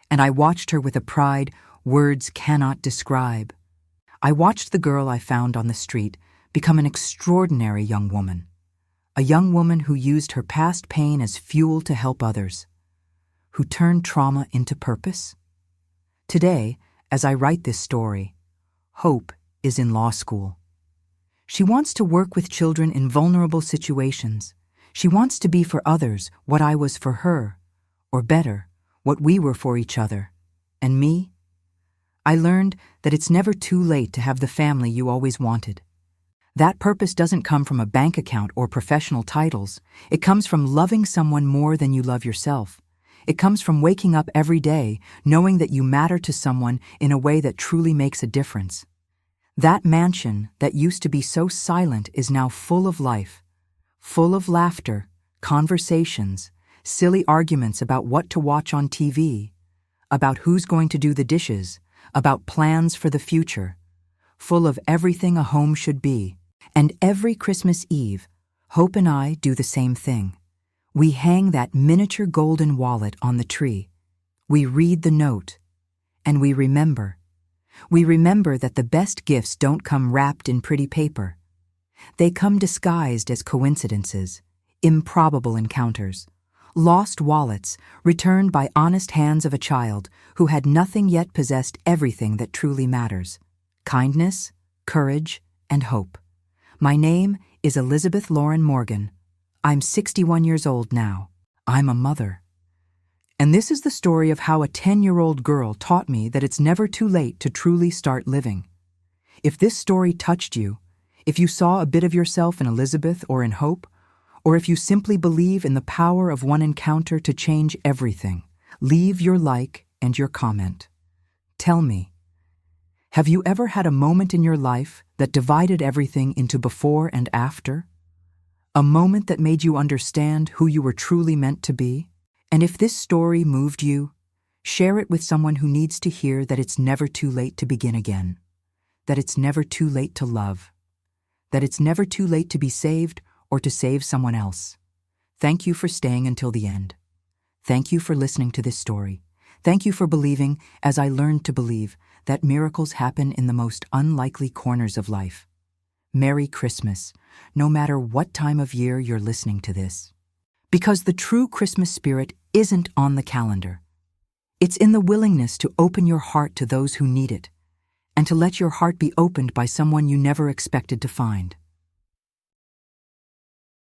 And I watched her with a pride words cannot describe. I watched the girl I found on the street become an extraordinary young woman, a young woman who used her past pain as fuel to help others, who turned trauma into purpose. Today, as I write this story, Hope is in law school. She wants to work with children in vulnerable situations. She wants to be for others what I was for her, or better, what we were for each other. And me? I learned that it's never too late to have the family you always wanted. That purpose doesn't come from a bank account or professional titles. It comes from loving someone more than you love yourself. It comes from waking up every day knowing that you matter to someone in a way that truly makes a difference. That mansion that used to be so silent is now full of life, full of laughter, conversations, silly arguments about what to watch on TV, about who's going to do the dishes, about plans for the future, full of everything a home should be. And every Christmas Eve, Hope and I do the same thing. We hang that miniature golden wallet on the tree. We read the note, and we remember. We remember that the best gifts don't come wrapped in pretty paper. They come disguised as coincidences, improbable encounters, lost wallets returned by honest hands of a child who had nothing yet possessed everything that truly matters: kindness, courage, and hope. My name is Elizabeth Lauren Morgan. I'm 61 years old now. I'm a mother. And this is the story of how a 10-year-old girl taught me that it's never too late to truly start living. If this story touched you, if you saw a bit of yourself in Elizabeth or in Hope, or if you simply believe in the power of one encounter to change everything, leave your like and your comment. Tell me, have you ever had a moment in your life that divided everything into before and after? A moment that made you understand who you were truly meant to be? And if this story moved you, share it with someone who needs to hear that it's never too late to begin again, that it's never too late to love, that it's never too late to be saved or to save someone else. Thank you for staying until the end. Thank you for listening to this story. Thank you for believing, as I learned to believe, that miracles happen in the most unlikely corners of life. Merry Christmas, no matter what time of year you're listening to this. Because the true Christmas spirit isn't on the calendar. It's in the willingness to open your heart to those who need it, and to let your heart be opened by someone you never expected to find.